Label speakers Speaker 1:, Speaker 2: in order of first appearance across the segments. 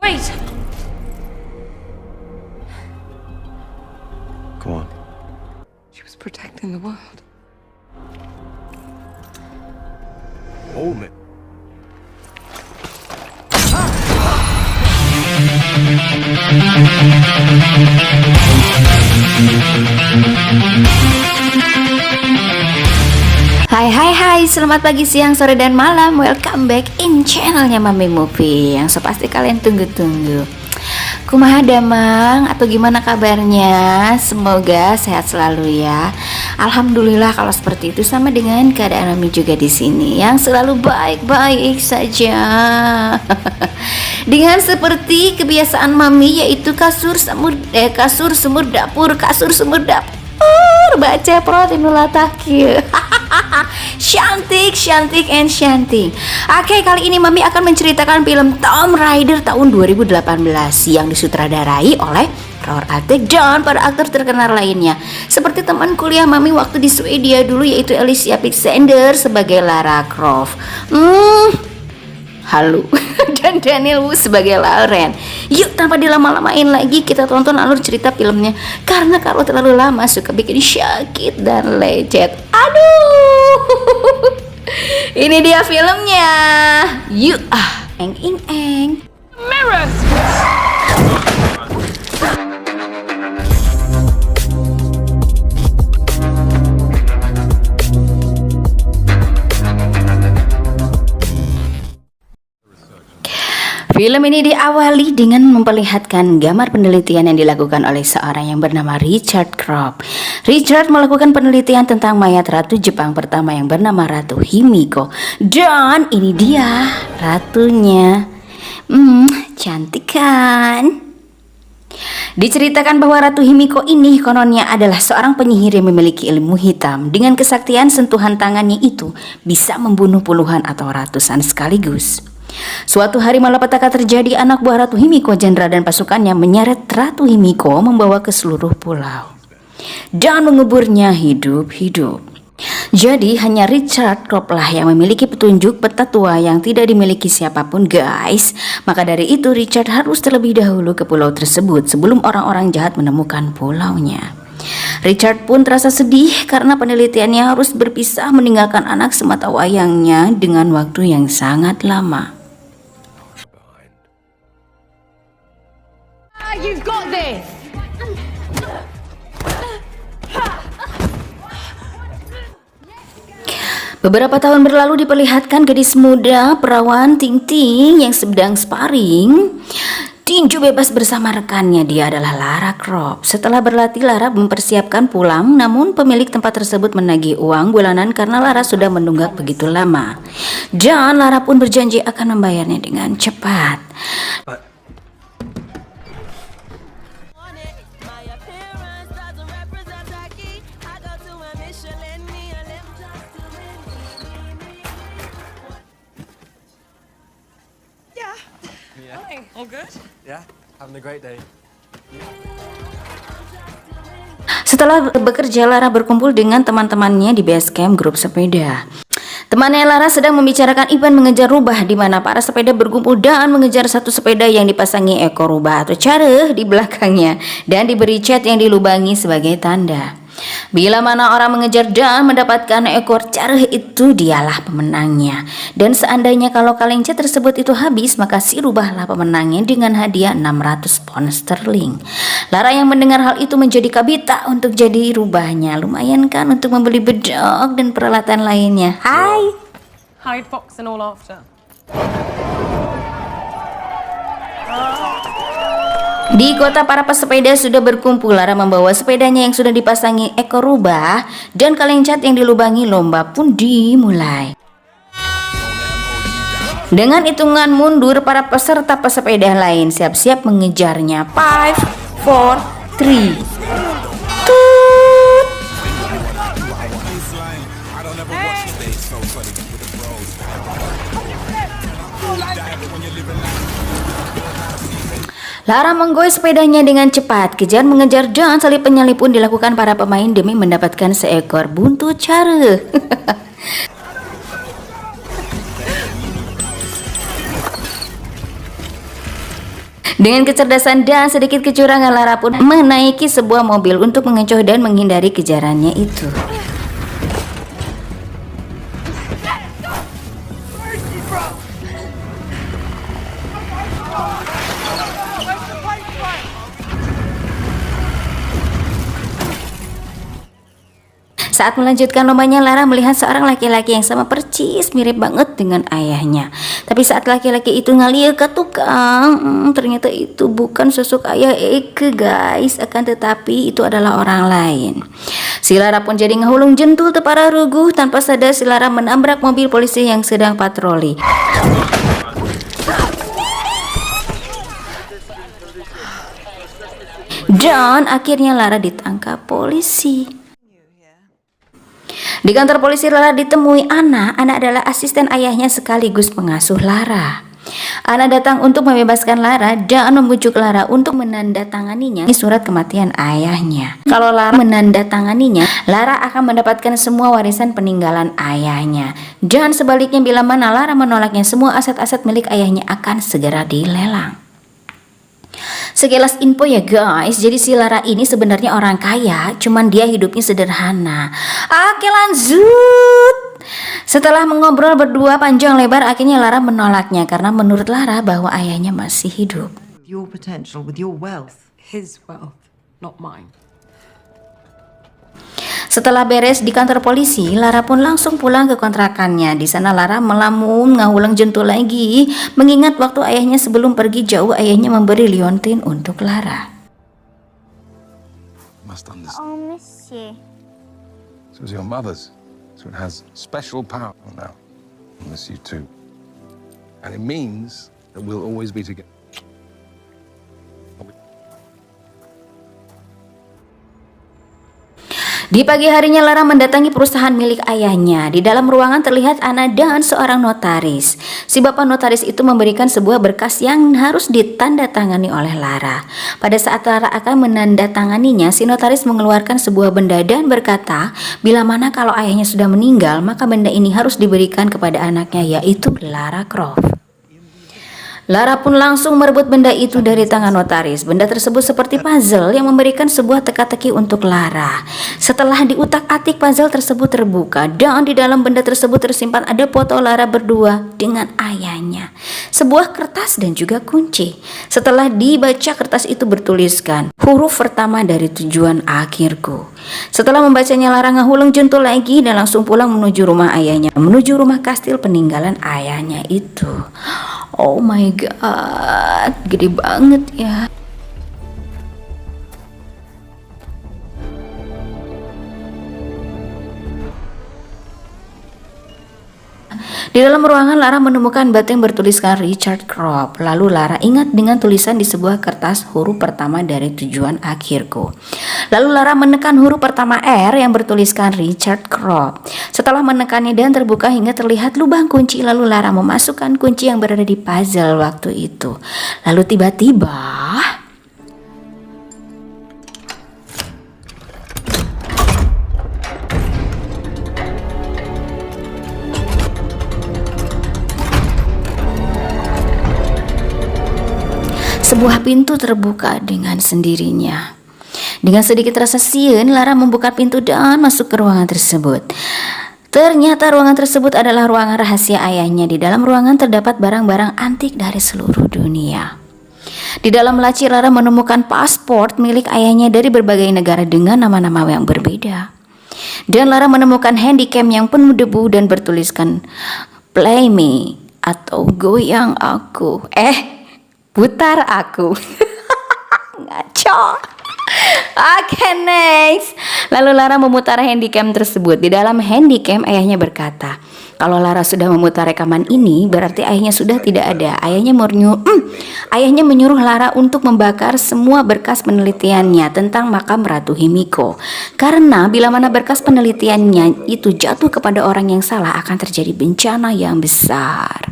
Speaker 1: Wait!
Speaker 2: Go on.
Speaker 1: She was protecting the world.
Speaker 2: Hold me.
Speaker 3: Hai, selamat pagi, siang, sore, dan malam. Welcome back in channelnya Mami Movie yang so pasti kalian tunggu-tunggu. Kumaha damang atau gimana kabarnya? Semoga sehat selalu ya. Alhamdulillah kalau seperti itu, sama dengan keadaan Mami juga di sini yang selalu baik-baik saja. Dengan seperti kebiasaan Mami, yaitu kasur sumur dapur, baca protinula takil. Shantik and shanting. Oke, kali ini Mami akan menceritakan film Tomb Raider tahun 2018 yang disutradarai oleh Roar Atek dan para aktor terkenal lainnya, seperti teman kuliah Mami waktu di Swedia dulu, yaitu Alicia Vikander sebagai Lara Croft. Halo. Dan Daniel Wu sebagai Lauren. Yuk, tanpa dilama-lamain lagi, kita tonton alur cerita filmnya, karena kalau terlalu lama suka bikin sakit dan lecet. Aduh. Ini dia filmnya. Yuk, eng.
Speaker 1: Mirrors!
Speaker 3: Film ini diawali dengan memperlihatkan gambar penelitian yang dilakukan oleh seorang yang bernama Richard Croft. Richard melakukan penelitian tentang mayat ratu Jepang pertama yang bernama Ratu Himiko. Dan ini dia ratunya. Cantik kan? Diceritakan bahwa Ratu Himiko ini kononnya adalah seorang penyihir yang memiliki ilmu hitam. Dengan kesaktian sentuhan tangannya itu bisa membunuh puluhan atau ratusan sekaligus. Suatu hari malapetaka terjadi. Anak buah Ratu Himiko, jenderal dan pasukannya menyeret Ratu Himiko membawa ke seluruh pulau dan menguburnya hidup-hidup. Jadi hanya Richard Croft lah yang memiliki petunjuk peta tua yang tidak dimiliki siapapun, guys. Maka dari itu Richard harus terlebih dahulu ke pulau tersebut sebelum orang-orang jahat menemukan pulaunya. Richard pun terasa sedih karena penelitiannya harus berpisah meninggalkan anak semata wayangnya dengan waktu yang sangat lama.
Speaker 1: You've got this!
Speaker 3: Beberapa tahun berlalu diperlihatkan gadis muda perawan Ting-Ting yang sedang sparring tinju bebas bersama rekannya. Dia adalah Lara Croft. Setelah berlatih, Lara mempersiapkan pulang, namun pemilik tempat tersebut menagih uang bulanan karena Lara sudah menunggak begitu lama. Dan Lara pun berjanji akan membayarnya dengan cepat.
Speaker 1: All good?
Speaker 2: Yeah, having a great day.
Speaker 3: Setelah bekerja, Lara berkumpul dengan teman-temannya di base camp grup sepeda. Temannya Lara sedang membicarakan event mengejar rubah, di mana para sepeda berkumpul dan mengejar satu sepeda yang dipasangi ekor rubah atau cara di belakangnya dan diberi cat yang dilubangi sebagai tanda. Bila mana orang mengejar dan mendapatkan ekor cara itu, dialah pemenangnya. Dan seandainya kalau kaleng cat tersebut itu habis, maka si rubahlah pemenangnya dengan hadiah 600 pound sterling. Lara yang mendengar hal itu menjadi kabita untuk jadi rubahnya. Lumayan kan untuk membeli bedok dan peralatan lainnya. Hai.
Speaker 1: Hide, fox, and all after.
Speaker 3: Di kota, para pesepeda sudah berkumpul. Lara membawa sepedanya yang sudah dipasangi ekor rubah dan kaleng cat yang dilubangi. Lomba pun dimulai. Dengan hitungan mundur, para peserta pesepeda lain siap-siap mengejarnya. 5, 4, 3. Tut. Lara menggoyang sepedanya dengan cepat. Kejar mengejar dan salip penyalip pun dilakukan para pemain demi mendapatkan seekor buntut cara. Dengan kecerdasan dan sedikit kecurangan, Lara pun menaiki sebuah mobil untuk mengecoh dan menghindari kejarannya itu. Saat melanjutkan lombanya, Lara melihat seorang laki-laki yang sama persis mirip banget dengan ayahnya. Tapi saat laki-laki itu ngalieu ke tukang, ternyata itu bukan sosok ayah Eke guys, akan tetapi itu adalah orang lain. Si Lara pun jadi ngehulung jentul tepara ruguh. Tanpa sadar si Lara menabrak mobil polisi yang sedang patroli. Dan akhirnya Lara ditangkap polisi. Di kantor polisi Lara ditemui Ana. Ana adalah asisten ayahnya sekaligus pengasuh Lara. Ana datang untuk membebaskan Lara dan membujuk Lara untuk menandatanganinya surat kematian ayahnya. Kalau Lara menandatanganinya, Lara akan mendapatkan semua warisan peninggalan ayahnya. Dan sebaliknya, bila mana Lara menolaknya, semua aset-aset milik ayahnya akan segera dilelang. Sekilas info ya guys, jadi si Lara ini sebenarnya orang kaya, cuman dia hidupnya sederhana. Oke lanjut. Setelah mengobrol berdua panjang lebar, akhirnya Lara menolaknya karena menurut Lara bahwa ayahnya masih hidup.
Speaker 4: Your potential with your wealth.
Speaker 1: His wealth, not mine.
Speaker 3: Setelah beres di kantor polisi, Lara pun langsung pulang ke kontrakannya. Di sana Lara melamun, ngulang jentul lagi, mengingat waktu ayahnya sebelum pergi jauh, ayahnya memberi liontin untuk Lara.
Speaker 5: Must understand.
Speaker 6: Oh, monsieur.
Speaker 5: So it's your mother's. So it has special power now. I miss you too. And it means that we'll always be together.
Speaker 3: Di pagi harinya Lara mendatangi perusahaan milik ayahnya. Di dalam ruangan terlihat Ana dan seorang notaris. Si bapak notaris itu memberikan sebuah berkas yang harus ditandatangani oleh Lara. Pada saat Lara akan menandatanganinya, si notaris mengeluarkan sebuah benda dan berkata, bila mana kalau ayahnya sudah meninggal, maka benda ini harus diberikan kepada anaknya, yaitu Lara Croft. Lara pun langsung merebut benda itu dari tangan notaris. Benda tersebut seperti puzzle yang memberikan sebuah teka-teki untuk Lara. Setelah diutak-atik, puzzle tersebut terbuka dan di dalam benda tersebut tersimpan ada foto Lara berdua dengan ayahnya, sebuah kertas dan juga kunci. Setelah dibaca, kertas itu bertuliskan huruf pertama dari tujuan akhirku. Setelah membacanya, Lara ngehulung jentul lagi dan langsung pulang menuju rumah ayahnya, menuju rumah kastil peninggalan ayahnya itu. Oh my god, gede banget ya. Di dalam ruangan Lara menemukan batu yang bertuliskan Richard Croft. Lalu Lara ingat dengan tulisan di sebuah kertas huruf pertama dari tujuan akhirku. Lalu Lara menekan huruf pertama R yang bertuliskan Richard Croft. Setelah menekannya dan terbuka hingga terlihat lubang kunci, lalu Lara memasukkan kunci yang berada di puzzle waktu itu. Lalu tiba-tiba sebuah pintu terbuka dengan sendirinya. Dengan sedikit rasa siun, Lara membuka pintu dan masuk ke ruangan tersebut. Ternyata ruangan tersebut adalah ruangan rahasia ayahnya. Di dalam ruangan terdapat barang-barang antik dari seluruh dunia. Di dalam laci Lara menemukan paspor milik ayahnya dari berbagai negara dengan nama-nama yang berbeda. Dan Lara menemukan handycam yang penuh debu dan bertuliskan Play Me atau goyang aku. Putar aku. Ngaco. Oke, next. Lalu Lara memutar handycam tersebut. Di dalam handycam ayahnya berkata, kalau Lara sudah memutar rekaman ini, berarti ayahnya sudah tidak ada. Ayahnya menyuruh Lara untuk membakar semua berkas penelitiannya tentang makam Ratu Himiko. Karena bila mana berkas penelitiannya itu jatuh kepada orang yang salah, akan terjadi bencana yang besar.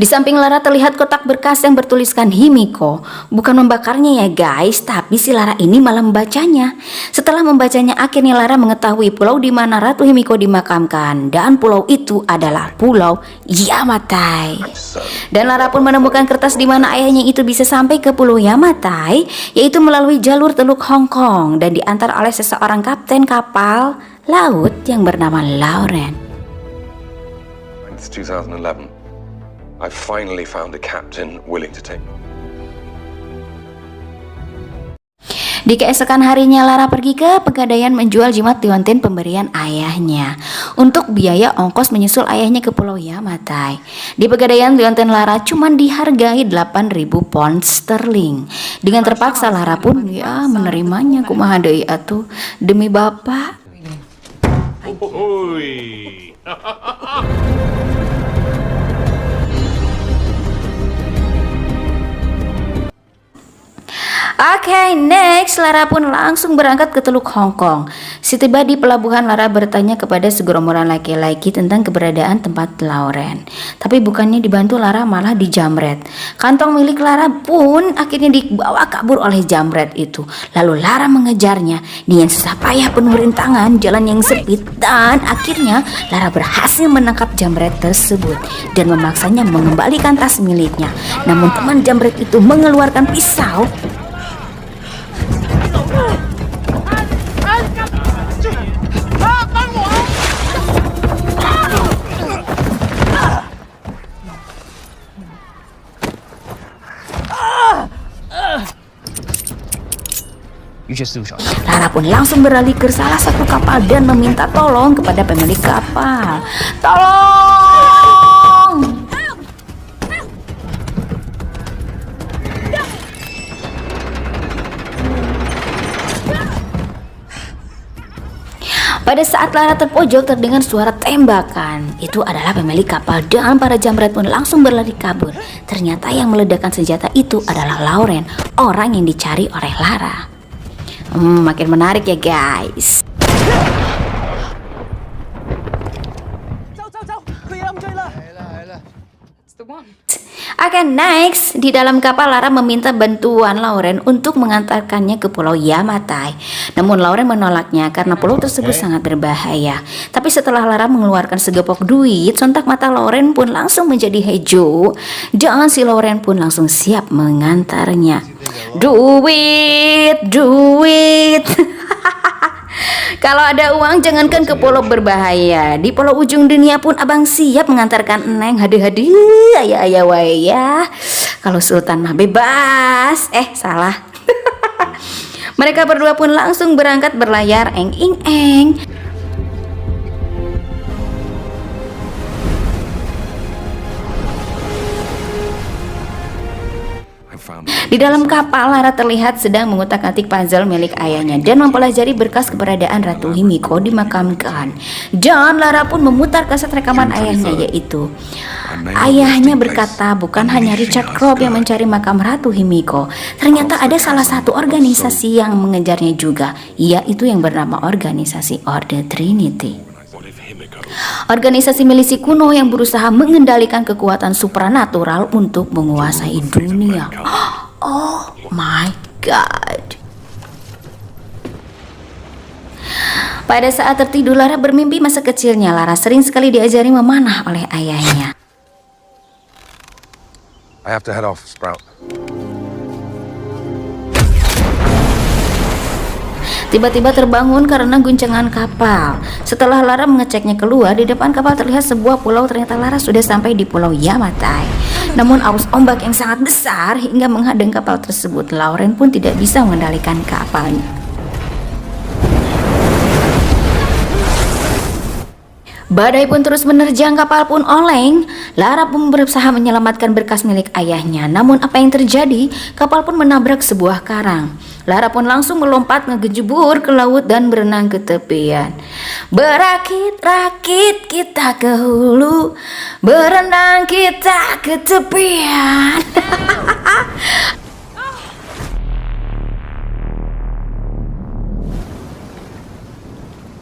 Speaker 3: Di samping Lara terlihat kotak berkas yang bertuliskan Himiko. Bukan membakarnya ya guys, tapi si Lara ini malah membacanya. Setelah membacanya, akhirnya Lara mengetahui pulau di mana Ratu Himiko dimakamkan. Dan pulau itu adalah Pulau Yamatai. Dan Lara pun menemukan kertas di mana ayahnya itu bisa sampai ke Pulau Yamatai, yaitu melalui jalur Teluk Hong Kong dan diantar oleh seseorang kapten kapal laut yang bernama Lauren.
Speaker 5: It's 2011. I finally found a captain willing to take me.
Speaker 3: Di keesokan harinya Lara pergi ke Pegadaian menjual jimat liontin pemberian ayahnya untuk biaya ongkos menyusul ayahnya ke Pulau Yamatai. Di Pegadaian liontin Lara cuma dihargai 8.000 pound sterling. Dengan terpaksa Lara pun ya menerimanya. Kumaha deui atuh demi bapak. Oke, next Lara pun langsung berangkat ke Teluk Hong Kong. Setiba di pelabuhan, Lara bertanya kepada segerombolan laki-laki tentang keberadaan tempat Lauren. Tapi bukannya dibantu, Lara malah dijamret. Kantong milik Lara pun akhirnya dibawa kabur oleh jamret itu. Lalu Lara mengejarnya dengan susah payah penuh rintangan, jalan yang sempit, dan akhirnya Lara berhasil menangkap jamret tersebut dan memaksanya mengembalikan tas miliknya. Namun teman jamret itu mengeluarkan pisau. Lara pun langsung beralih ke salah satu kapal dan meminta tolong kepada pemilik kapal. Tolong! Pada saat Lara terpojok terdengar suara tembakan. Itu adalah pemilik kapal dan para jamret pun langsung berlari kabur. Ternyata yang meledakkan senjata itu adalah Lauren, orang yang dicari oleh Lara. Makin menarik ya guys. Oke, next, di dalam kapal Lara meminta bantuan Lauren untuk mengantarkannya ke Pulau Yamatai. Namun Lauren menolaknya karena pulau tersebut sangat berbahaya. Tapi setelah Lara mengeluarkan segepok duit, sontak mata Lauren pun langsung menjadi hijau. Dan si Lauren pun langsung siap mengantarnya. Duit. Kalau ada uang jangankan ke pulau berbahaya, di pulau ujung dunia pun abang siap mengantarkan Neng. Hadi-hadi ayah wae ya. Kalau Sultan mah bebas. Salah. Mereka berdua pun langsung berangkat berlayar eng. Di dalam kapal, Lara terlihat sedang mengutak-atik puzzle milik ayahnya dan mempelajari berkas keberadaan Ratu Himiko dimakamkan. Dan Lara pun memutar kaset rekaman ayahnya, yaitu ayahnya berkata bukan hanya Richard Croft yang mencari makam Ratu Himiko. Ternyata ada salah satu organisasi yang mengejarnya juga, yaitu yang bernama Organisasi Order Trinity. Organisasi milisi kuno yang berusaha mengendalikan kekuatan supranatural untuk menguasai dunia. Oh my god. Pada saat tertidur, Lara bermimpi masa kecilnya. Lara sering sekali diajari memanah oleh ayahnya.
Speaker 5: I have to head off, Sprout.
Speaker 3: Tiba-tiba terbangun karena guncangan kapal. Setelah Lara mengeceknya keluar, di depan kapal terlihat sebuah pulau. Ternyata Lara sudah sampai di Pulau Yamatai. Namun arus ombak yang sangat besar hingga menghadang kapal tersebut. Lauren pun tidak bisa mengendalikan kapalnya. Badai pun terus menerjang, kapal pun oleng. Lara pun berusaha menyelamatkan berkas milik ayahnya. Namun apa yang terjadi? Kapal pun menabrak sebuah karang. Lara pun langsung melompat ngegejebur ke laut dan berenang ke tepian. Berakit-rakit kita ke hulu, berenang kita ke tepian.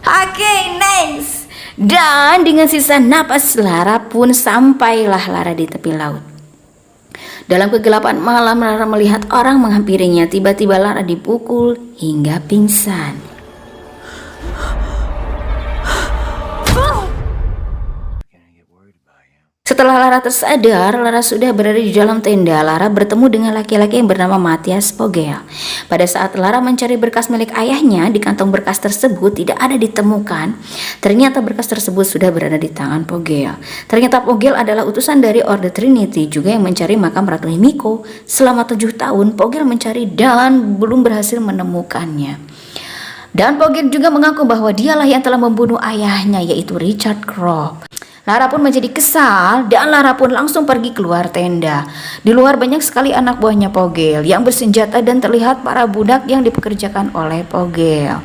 Speaker 3: Oke, next. Dan dengan sisa napas Lara pun sampailah Lara di tepi laut. Dalam kegelapan malam Lara melihat orang menghampirinya. Tiba-tiba Lara dipukul hingga pingsan. Setelah Lara tersadar, Lara sudah berada di dalam tenda. Lara bertemu dengan laki-laki yang bernama Matthias Vogel. Pada saat Lara mencari berkas milik ayahnya, di kantong berkas tersebut tidak ada ditemukan. Ternyata berkas tersebut sudah berada di tangan Vogel. Ternyata Vogel adalah utusan dari Order Trinity, juga yang mencari makam Ratu Himiko. Selama 7 tahun, Vogel mencari dan belum berhasil menemukannya. Dan Vogel juga mengaku bahwa dialah yang telah membunuh ayahnya, yaitu Richard Krop. Lara pun menjadi kesal dan Lara pun langsung pergi keluar tenda. Di luar banyak sekali anak buahnya Vogel yang bersenjata dan terlihat para budak yang dipekerjakan oleh Vogel.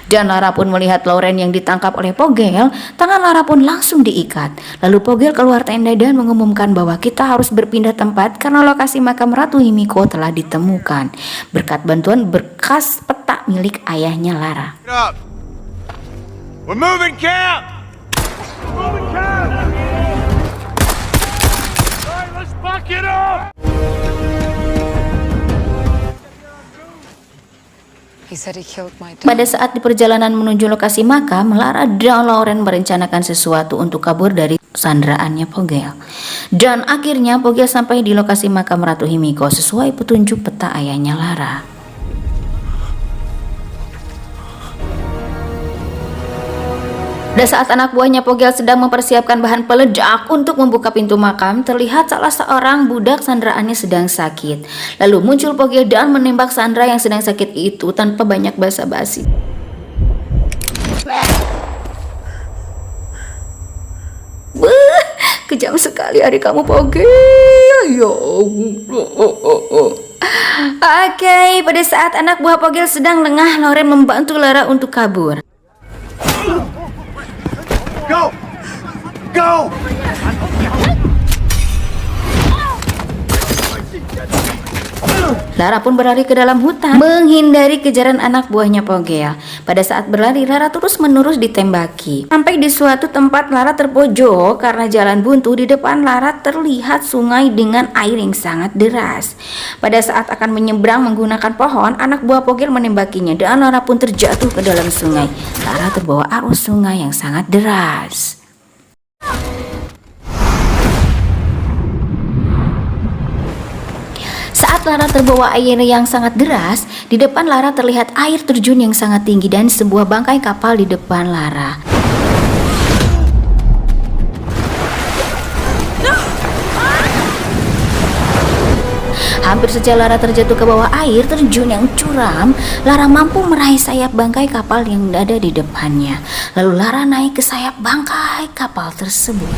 Speaker 3: Dan Lara pun melihat Lauren yang ditangkap oleh Vogel. Tangan Lara pun langsung diikat. Lalu Vogel keluar tenda dan mengumumkan bahwa kita harus berpindah tempat karena lokasi makam Ratu Himiko telah ditemukan berkat bantuan berkas peta milik ayahnya Lara.
Speaker 2: We're moving camp!
Speaker 3: Pada saat di perjalanan menuju lokasi makam, Lara dan Lauren merencanakan sesuatu untuk kabur dari sandraannya Vogel. Dan akhirnya Vogel sampai di lokasi makam Ratu Himiko sesuai petunjuk peta ayahnya Lara. Pada saat anak buahnya Vogel sedang mempersiapkan bahan peledak untuk membuka pintu makam, terlihat salah seorang budak sandraannya sedang sakit. Lalu muncul Vogel dan menembak Sandra yang sedang sakit itu tanpa banyak basa-basi. Kejam sekali hari kamu, Vogel. Ya Allah. Oke, pada saat anak buah Vogel sedang lengah, Lauren membantu Lara untuk kabur.
Speaker 2: Go! Go!
Speaker 3: Lara pun berlari ke dalam hutan menghindari kejaran anak buahnya Vogel. Pada saat berlari, Lara terus-menerus ditembaki. Sampai di suatu tempat Lara terpojok karena jalan buntu. Di depan Lara terlihat sungai dengan air yang sangat deras. Pada saat akan menyeberang menggunakan pohon, anak buah Vogel menembakinya dan Lara pun terjatuh ke dalam sungai. Lara terbawa arus sungai yang sangat deras. Saat Lara terbawa air yang sangat deras, di depan Lara terlihat air terjun yang sangat tinggi dan sebuah bangkai kapal di depan Lara. Hampir saja Lara terjatuh ke bawah air terjun yang curam, Lara mampu meraih sayap bangkai kapal yang ada di depannya. Lalu Lara naik ke sayap bangkai kapal tersebut.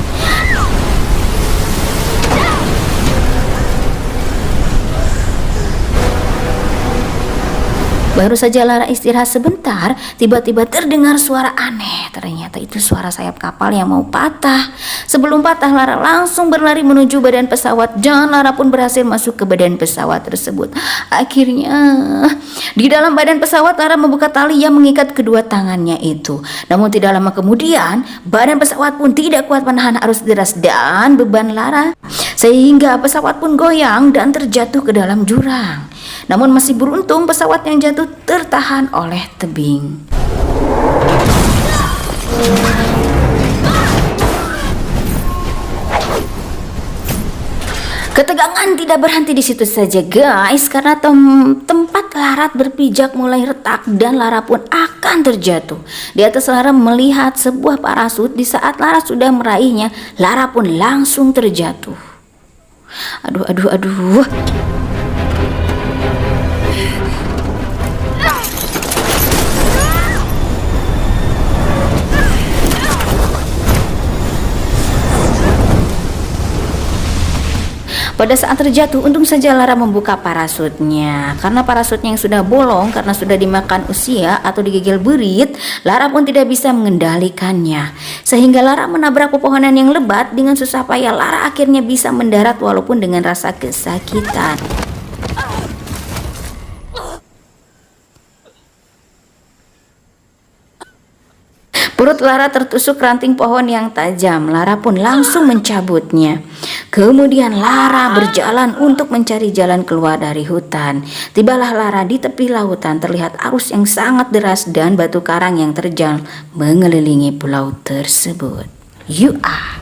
Speaker 3: Baru saja Lara istirahat sebentar, tiba-tiba terdengar suara aneh. Ternyata itu suara sayap kapal yang mau patah. Sebelum patah, Lara langsung berlari menuju badan pesawat dan Lara pun berhasil masuk ke badan pesawat tersebut. Akhirnya, di dalam badan pesawat Lara membuka tali yang mengikat kedua tangannya itu. Namun tidak lama kemudian, badan pesawat pun tidak kuat menahan arus deras dan beban Lara, sehingga pesawat pun goyang dan terjatuh ke dalam jurang. Namun masih beruntung pesawat yang jatuh tertahan oleh tebing. Ketegangan tidak berhenti di situ saja guys, karena tempat Lara berpijak mulai retak dan Lara pun akan terjatuh. Di atas Lara melihat sebuah parasut. Di saat Lara sudah meraihnya, Lara pun langsung terjatuh. Aduh. Pada saat terjatuh, untung saja Lara membuka parasutnya. Karena parasutnya yang sudah bolong karena sudah dimakan usia atau digigil berit, Lara pun tidak bisa mengendalikannya. Sehingga Lara menabrak pepohonan yang lebat. Dengan susah payah Lara akhirnya bisa mendarat walaupun dengan rasa kesakitan. Perut Lara tertusuk ranting pohon yang tajam. Lara pun langsung mencabutnya. Kemudian Lara berjalan untuk mencari jalan keluar dari hutan. Tibalah Lara di tepi lautan. Terlihat arus yang sangat deras dan batu karang yang terjal mengelilingi pulau tersebut. You are